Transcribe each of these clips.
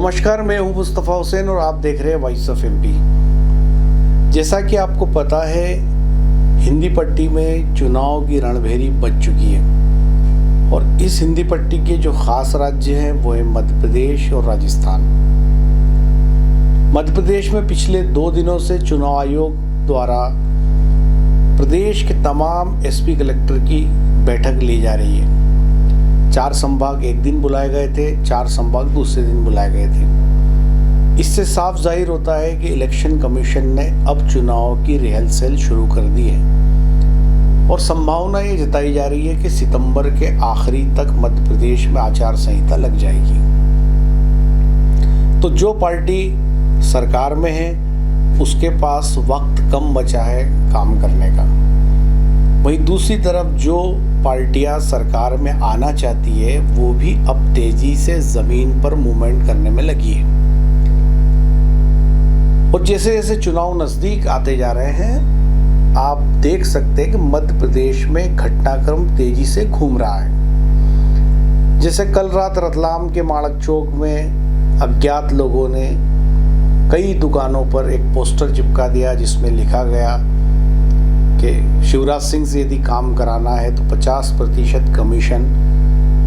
नमस्कार, मैं हूं मुस्तफ़ा हुसैन और आप देख रहे हैं वॉइस ऑफ एमपी। जैसा कि आपको पता है, हिंदी पट्टी में चुनाव की रणभेरी बज चुकी है और इस हिंदी पट्टी के जो खास राज्य हैं वो है मध्य प्रदेश और राजस्थान। मध्य प्रदेश में पिछले 2 दिनों से चुनाव आयोग द्वारा प्रदेश के तमाम एसपी कलेक्टर की बैठक ली जा रही है। 4 संभाग एक दिन बुलाए गए थे, 4 संभाग दूसरे दिन बुलाए गए थे। इससे साफ जाहिर होता है कि इलेक्शन कमीशन ने अब चुनाव की रिहर्सल शुरू कर दी है और संभावना ये जताई जा रही है कि सितंबर के आखिरी तक मध्य प्रदेश में आचार संहिता लग जाएगी। तो जो पार्टी सरकार में है उसके पास वक्त कम बचा है काम करने का। वहीं दूसरी तरफ जो पार्टियां सरकार में आना चाहती है वो भी अब तेजी से जमीन पर मूवमेंट करने में लगी है। और जैसे जैसे चुनाव नजदीक आते जा रहे हैं, आप देख सकते हैं कि मध्य प्रदेश में घटनाक्रम तेजी से घूम रहा है। जैसे कल रात रतलाम के माणक चौक में अज्ञात लोगों ने कई दुकानों पर एक पोस्टर चिपका दिया जिसमें लिखा गया कि शिवराज सिंह से यदि काम कराना है तो 50% कमीशन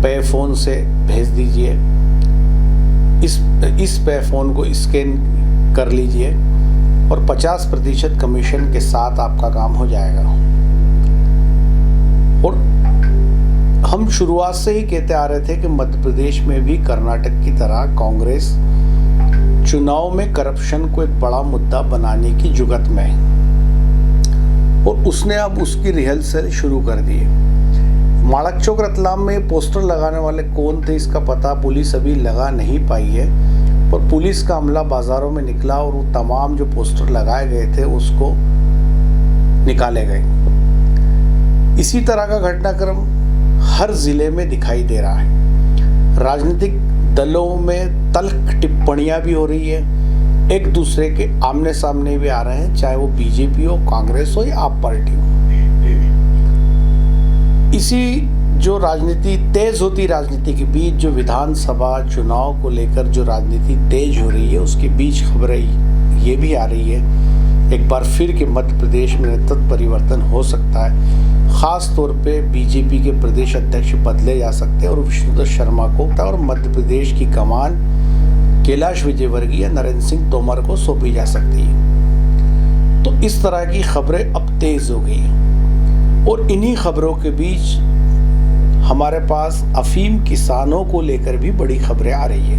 पे फ़ोन से भेज दीजिए, इस पे फ़ोन को स्कैन कर लीजिए और 50% कमीशन के साथ आपका काम हो जाएगा। और हम शुरुआत से ही कहते आ रहे थे कि मध्य प्रदेश में भी कर्नाटक की तरह कांग्रेस चुनाव में करप्शन को एक बड़ा मुद्दा बनाने की जुगत में है और उसने अब उसकी रिहर्सल शुरू कर दी है। माणक चौक रतलाम में पोस्टर लगाने वाले कौन थे इसका पता पुलिस अभी लगा नहीं पाई है, पर पुलिस का अमला बाजारों में निकला और वो तमाम जो पोस्टर लगाए गए थे उसको निकाले गए। इसी तरह का घटनाक्रम हर जिले में दिखाई दे रहा है। राजनीतिक दलों में तल्ख टिप्पणियां भी हो रही है, एक दूसरे के आमने सामने भी आ रहे हैं, चाहे वो बीजेपी हो, कांग्रेस हो या आप पार्टी हो। इसी जो राजनीति तेज होती राजनीति के बीच जो विधानसभा चुनाव को लेकर जो राजनीति तेज हो रही है उसके बीच खबरें ये भी आ रही है एक बार फिर कि मध्य प्रदेश में नेतृत्व परिवर्तन हो सकता है। खास तौर पे बीजेपी के प्रदेश अध्यक्ष बदले जा सकते हैं और विष्णुदत्त शर्मा को और मध्य प्रदेश की कमान कैलाश विजयवर्गीय या नरेंद्र सिंह तोमर को सौंपी जा सकती है। तो इस तरह की खबरें अब तेज हो गई हैं और इन्हीं खबरों के बीच हमारे पास अफीम किसानों को लेकर भी बड़ी खबरें आ रही है।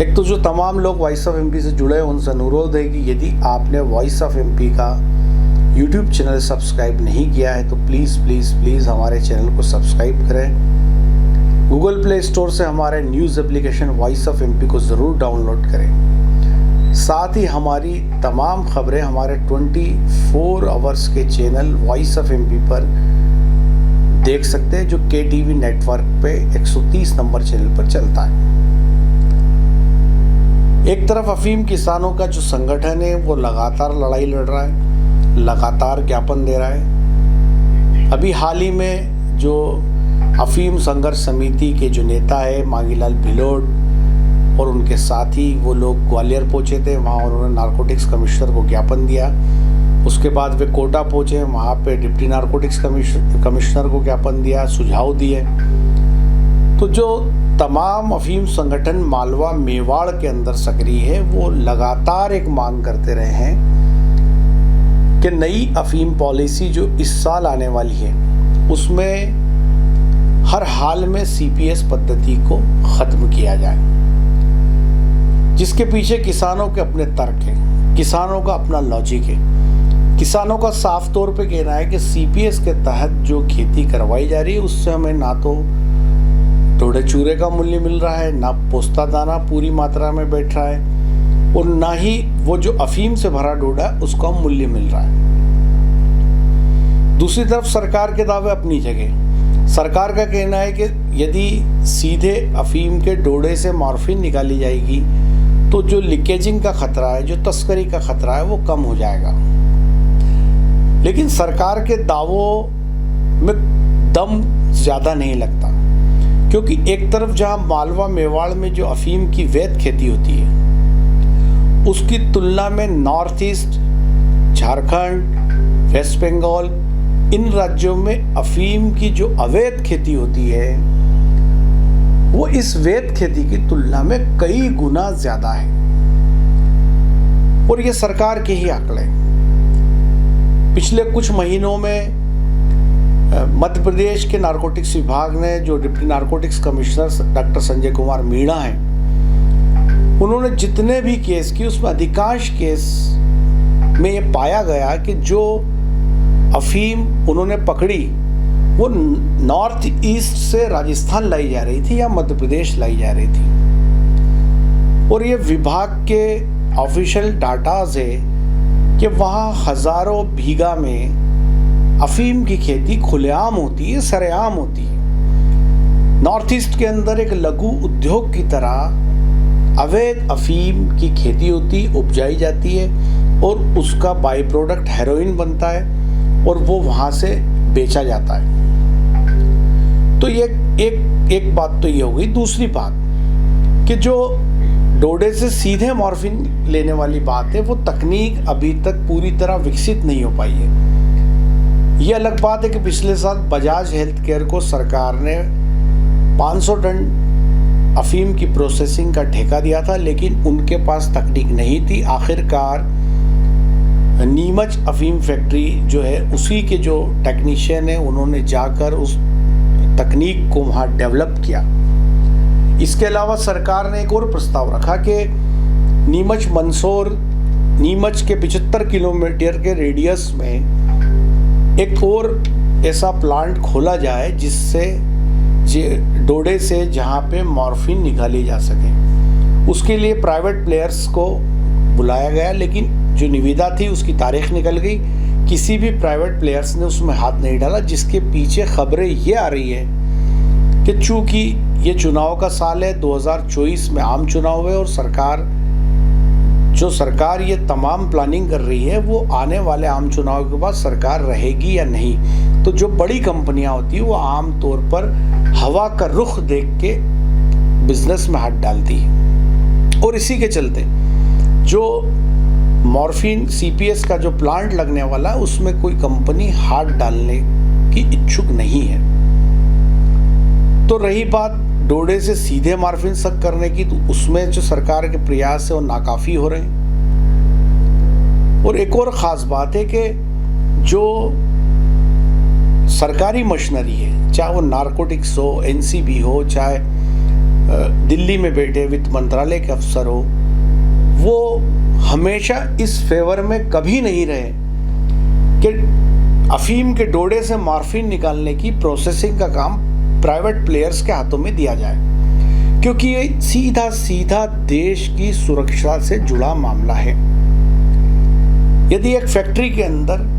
एक तो जो तमाम लोग वॉइस ऑफ एमपी से जुड़े हैं उनसे अनुरोध है कि यदि आपने वॉइस ऑफ एमपी का यूट्यूब चैनल सब्सक्राइब नहीं किया है तो प्लीज़ प्लीज़ प्लीज़ हमारे चैनल को सब्सक्राइब करें। गूगल प्ले स्टोर से हमारे news application voice of MP को ज़रूर डाउनलोड करें। साथ ही हमारी तमाम खबरें हमारे 24 आवर्स के चैनल वॉइस ऑफ एमपी पर देख सकते हैं जो KTV नेटवर्क पे 130 नंबर चैनल पर चलता है। एक तरफ अफीम किसानों का जो संगठन है वो लगातार लड़ाई लड़ रहा है, लगातार ज्ञापन दे रहा है। अभी हाल ही में जो अफीम संघर्ष समिति के जो नेता है मांगीलाल भिलोट और उनके साथी वो लोग ग्वालियर पहुँचे थे, वहाँ उन्होंने नारकोटिक्स कमिश्नर को ज्ञापन दिया। उसके बाद वे कोटा पहुँचे, वहाँ पे डिप्टी नारकोटिक्स कमिश्नर को ज्ञापन दिया, सुझाव दिए। तो जो तमाम अफीम संगठन मालवा मेवाड़ के अंदर सक्रिय है वो लगातार एक मांग करते रहे हैं कि नई अफीम पॉलिसी जो इस साल आने वाली है उसमें हर हाल में CPS पद्धति को ख़त्म किया जाए, जिसके पीछे किसानों के अपने तर्क हैं, किसानों का अपना लॉजिक है। किसानों का साफ तौर पे कहना है कि CPS के तहत जो खेती करवाई जा रही है उससे हमें ना तो थोड़े चूरे का मूल्य मिल रहा है, ना पोस्ता दाना पूरी मात्रा में बैठ रहा है और ना ही वो जो अफीम से भरा डोडा है उसका मूल्य मिल रहा है। दूसरी तरफ सरकार के दावे अपनी जगह। सरकार का कहना है कि यदि सीधे अफीम के डोडे से मॉर्फिन निकाली जाएगी तो जो लीकेजिंग का खतरा है, जो तस्करी का खतरा है वो कम हो जाएगा। लेकिन सरकार के दावों में दम ज़्यादा नहीं लगता, क्योंकि एक तरफ जहां मालवा मेवाड़ में जो अफीम की वैध खेती होती है, उसकी तुलना में नॉर्थ ईस्ट, झारखंड, वेस्ट बंगाल, इन राज्यों में अफीम की जो अवैध खेती होती है वो इस वैध खेती की तुलना में कई गुना ज्यादा है। और ये सरकार के ही आंकड़े। पिछले कुछ महीनों में मध्य प्रदेश के नारकोटिक्स विभाग ने, जो deputy narcotics commissioner doctor Sanjay Kumar Meena हैं, उन्होंने जितने भी केस किए उसमें अधिकांश केस में ये पाया गया कि जो अफीम उन्होंने पकड़ी वो नॉर्थ ईस्ट से राजस्थान लाई जा रही थी या मध्य प्रदेश लाई जा रही थी। और ये विभाग के ऑफिशियल डाटाज है कि वहाँ हजारों बीघा में अफीम की खेती खुलेआम होती है, सरेआम होती है। नॉर्थ ईस्ट के अंदर एक लघु उद्योग की तरह अवैध अफीम की खेती होती, उपजाई जाती है और उसका बाई प्रोडक्ट हेरोइन बनता है और वो वहाँ से बेचा जाता है। तो ये एक बात तो ये हो गई। दूसरी बात कि जो डोडे से सीधे मॉर्फिन लेने वाली बात है, वो तकनीक अभी तक पूरी तरह विकसित नहीं हो पाई है। ये अलग बात है कि पिछले साल बजाज हेल्थ केयर को सरकार ने 500 टन अफीम की प्रोसेसिंग का ठेका दिया था, लेकिन उनके पास तकनीक नहीं थी। आखिरकार नीमच अफीम फैक्ट्री जो है, उसी के जो टेक्नीशियन है, उन्होंने जाकर उस तकनीक को वहाँ डेवलप किया। इसके अलावा सरकार ने एक और प्रस्ताव रखा कि नीमच मंदसौर, नीमच के 75 किलोमीटर के रेडियस में एक और ऐसा प्लांट खोला जाए जिससे डोडे से जहाँ पे मॉर्फिन निकाली जा सके। उसके लिए प्राइवेट प्लेयर्स को बुलाया गया, लेकिन जो निविदा थी उसकी तारीख निकल गई, किसी भी प्राइवेट प्लेयर्स ने उसमें हाथ नहीं डाला। जिसके पीछे खबरें ये आ रही है कि चूँकि ये चुनाव का साल है, 2024 में आम चुनाव है और सरकार ये तमाम प्लानिंग कर रही है, वो आने वाले आम चुनाव के बाद सरकार रहेगी या नहीं। तो जो बड़ी कंपनियां होती है वो आम तौर पर हवा का रुख देख के बिजनेस में हाथ डालती है। और इसी के चलते जो मॉर्फिन सीपीएस का जो प्लांट लगने वाला है, उसमें कोई कंपनी हाथ डालने की इच्छुक नहीं है। तो रही बात डोडे से सीधे मॉर्फिन तक करने की, तो उसमें जो सरकार के प्रयास है वो नाकाफी हो रहे हैं। और एक और ख़ास बात है कि जो सरकारी मशीनरी है, चाहे वो नारकोटिक्स हो, एनसीबी हो, चाहे दिल्ली में बैठे वित्त मंत्रालय के अफसर हो, वो हमेशा इस फेवर में कभी नहीं रहे कि अफीम के डोडे से मॉर्फिन निकालने की प्रोसेसिंग का काम प्राइवेट प्लेयर्स के हाथों में दिया जाए, क्योंकि ये सीधा सीधा देश की सुरक्षा से जुड़ा मामला है। यदि एक फैक्ट्री के अंदर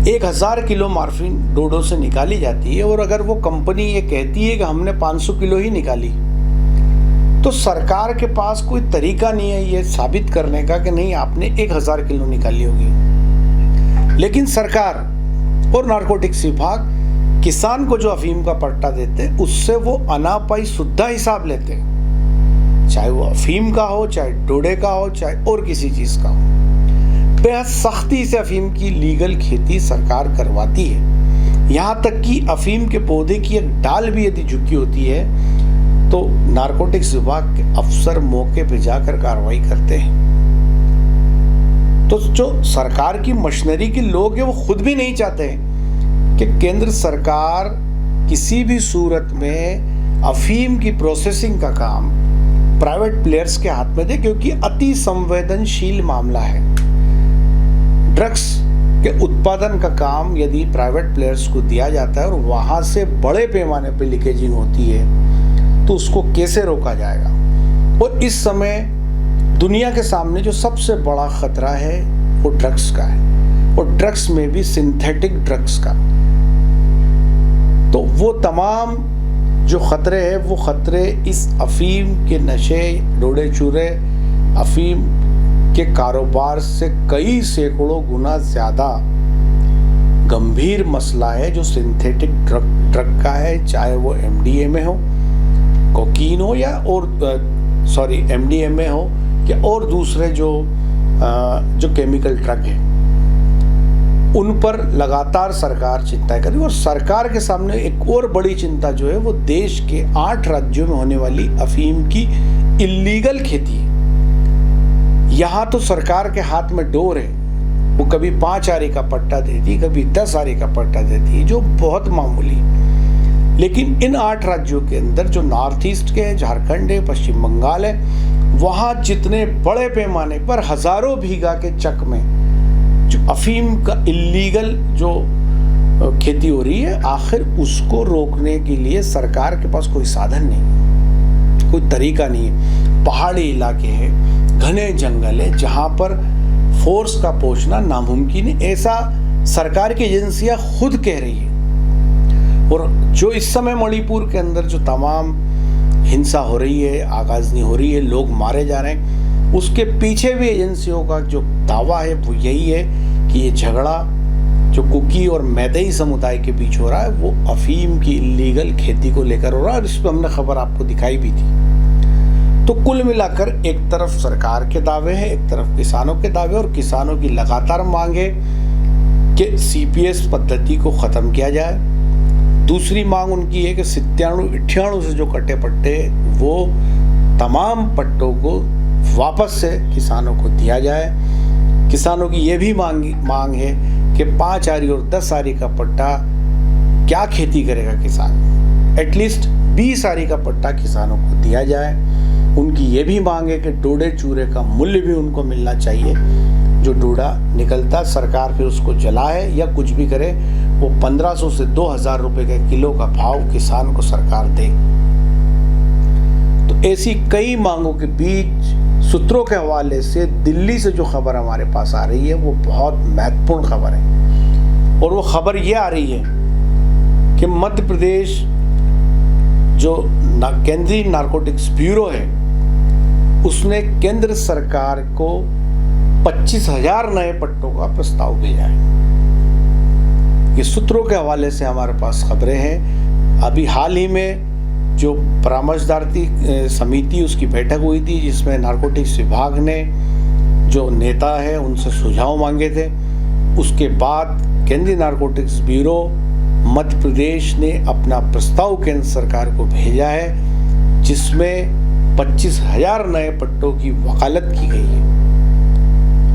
1000 किलो मॉर्फिन डोडो से निकाली जाती है और अगर वो कंपनी ये कहती है कि हमने 500 किलो ही निकाली, तो सरकार के पास कोई तरीका नहीं है ये साबित करने का कि नहीं आपने 1000 किलो निकाली होगी। लेकिन सरकार और नारकोटिक्स विभाग किसान को जो अफीम का पट्टा देते हैं उससे वो अनापाई शुद्धा हिसाब लेते हैं, चाहे वो अफीम का हो, चाहे डोडे का हो, चाहे और किसी चीज का हो। बेहद सख्ती से अफीम की लीगल खेती सरकार करवाती है। यहाँ तक कि अफीम के पौधे की एक डाल भी यदि झुकी होती है तो नारकोटिक्स विभाग के अफसर मौके पे जाकर कार्रवाई करते हैं। तो जो सरकार की मशीनरी के लोग हैं वो खुद भी नहीं चाहते कि केंद्र सरकार किसी भी सूरत में अफीम की प्रोसेसिंग का काम प्राइवेट प्लेयर्स के हाथ में दे, क्योंकि अति संवेदनशील मामला है। ड्रग्स के उत्पादन का काम यदि प्राइवेट प्लेयर्स को दिया जाता है और वहां से बड़े पैमाने पर लीकेजिंग होती है तो उसको कैसे रोका जाएगा। और इस समय दुनिया के सामने जो सबसे बड़ा खतरा है वो ड्रग्स का है, और ड्रग्स में भी सिंथेटिक ड्रग्स का। तो वो तमाम जो खतरे हैं वो खतरे इस अफीम के नशे, डोडे चूरे, अफीम के कारोबार से कई सैकड़ों गुना ज़्यादा गंभीर मसला है जो सिंथेटिक ड्रग का है, चाहे वो MDMA हो, कोकीन हो या और MDMA हो या और दूसरे जो केमिकल ड्रग है, उन पर लगातार सरकार चिंता कर रही है। और सरकार के सामने एक और बड़ी चिंता जो है वो देश के 8 राज्यों में होने वाली अफीम की इल्लीगल खेती है। यहाँ तो सरकार के हाथ में डोर है, वो कभी 5 आरी का पट्टा देती, कभी 10 आरी का पट्टा देती है, जो बहुत मामूली। लेकिन इन 8 राज्यों के अंदर जो नॉर्थ ईस्ट के हैं, झारखंड है, पश्चिम बंगाल है, वहाँ जितने बड़े पैमाने पर हजारों बीघा के चक में जो अफीम का इल्लीगल जो खेती हो रही है, आखिर उसको रोकने के लिए सरकार के पास कोई साधन नहीं, कोई तरीका नहीं है। पहाड़ी इलाके हैं, घने जंगल है, जहाँ पर फोर्स का पहुंचना नामुमकिन है, ऐसा सरकार की एजेंसियां खुद कह रही है। और जो इस समय मणिपुर के अंदर जो तमाम हिंसा हो रही है, आगाजनी हो रही है, लोग मारे जा रहे हैं, उसके पीछे भी एजेंसियों का जो दावा है वो यही है कि ये झगड़ा जो कुकी और मैतेई समुदाय के बीच हो रहा है वो अफीम की इल्लीगल खेती को लेकर हो रहा है। और इस पर हमने खबर आपको दिखाई भी थी। तो कुल मिलाकर एक तरफ सरकार के दावे हैं, एक तरफ किसानों के दावे, और किसानों की लगातार मांग है कि CPS पद्धति को ख़त्म किया जाए। दूसरी मांग उनकी है कि 97-98 से जो कटे पट्टे वो तमाम पट्टों को वापस से किसानों को दिया जाए। किसानों की ये भी मांग है कि 5 आरी और 10 आरी का पट्टा क्या खेती करेगा किसान, एटलीस्ट 20 आरी का पट्टा किसानों को दिया जाए। उनकी ये भी मांग है कि डोडे चूरे का मूल्य भी उनको मिलना चाहिए। जो डोडा निकलता सरकार फिर उसको जलाए या कुछ भी करे, वो 1500 से 2000 रुपये के किलो का भाव किसान को सरकार दे। तो ऐसी कई मांगों के बीच सूत्रों के हवाले से दिल्ली से जो खबर हमारे पास आ रही है वो बहुत महत्वपूर्ण खबर है। और वो खबर ये आ रही है कि मध्य प्रदेश जो केंद्रीय नारकोटिक्स ब्यूरो है उसने केंद्र सरकार को 25,000 नए पट्टों का प्रस्ताव भेजा है। ये सूत्रों के हवाले से हमारे पास खबरें हैं। अभी हाल ही में जो परामर्शदात्री समिति उसकी बैठक हुई थी, जिसमें नारकोटिक्स विभाग ने जो नेता है उनसे सुझाव मांगे थे। उसके बाद केंद्रीय नारकोटिक्स ब्यूरो मध्य प्रदेश ने अपना प्रस्ताव केंद्र सरकार को भेजा है, जिसमें 25,000 नए पट्टों की वकालत की गई है।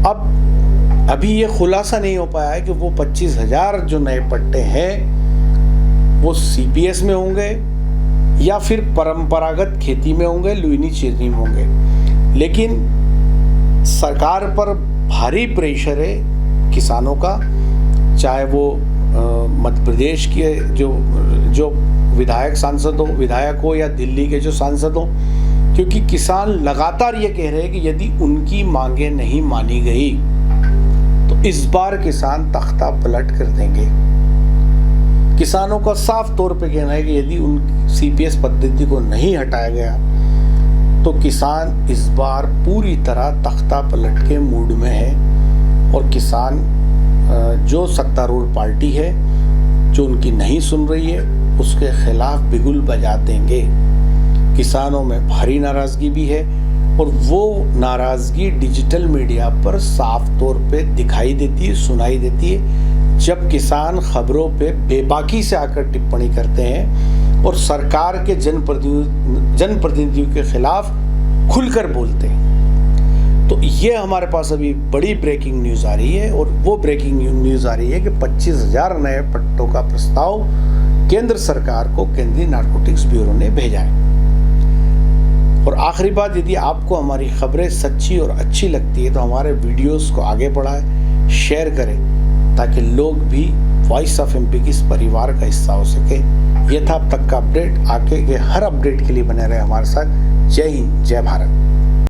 अब अभी ये खुलासा नहीं हो पाया है कि वो 25,000 जो नए पट्टे हैं वो CPS में होंगे या फिर परंपरागत खेती में होंगे, लुइनी चीरनी में होंगे। लेकिन सरकार पर भारी प्रेशर है किसानों का, चाहे वो मध्य प्रदेश के जो विधायक हो या दिल्ली के जो सांसद हो, क्योंकि किसान लगातार ये कह रहे हैं कि यदि उनकी मांगें नहीं मानी गई तो इस बार किसान तख्ता पलट कर देंगे। किसानों का साफ तौर पे कहना है कि यदि उन CPS पद्धति को नहीं हटाया गया तो किसान इस बार पूरी तरह तख्ता पलट के मूड में है। और किसान जो सत्तारूढ़ पार्टी है जो उनकी नहीं सुन रही है उसके खिलाफ बिगुल बजा देंगे। किसानों में भारी नाराज़गी भी है और वो नाराज़गी डिजिटल मीडिया पर साफ तौर पे दिखाई देती है, सुनाई देती है, जब किसान खबरों पे बेबाकी से आकर टिप्पणी करते हैं और सरकार के जनप्रतिनिधियों के खिलाफ खुलकर बोलते हैं। तो ये हमारे पास अभी बड़ी ब्रेकिंग न्यूज़ आ रही है और वो ब्रेकिंग न्यूज़ आ रही है कि 25,000 नए पट्टों का प्रस्ताव केंद्र सरकार को केंद्रीय नारकोटिक्स ब्यूरो ने भेजा है। और आखिरी बात, यदि आपको हमारी खबरें सच्ची और अच्छी लगती है तो हमारे वीडियोस को आगे बढ़ाएं, शेयर करें, ताकि लोग भी वॉइस ऑफ MP के इस परिवार का हिस्सा हो सके। ये था अब तक का अपडेट। आगे के हर अपडेट के लिए बने रहे हमारे साथ। जय हिंद, जय भारत।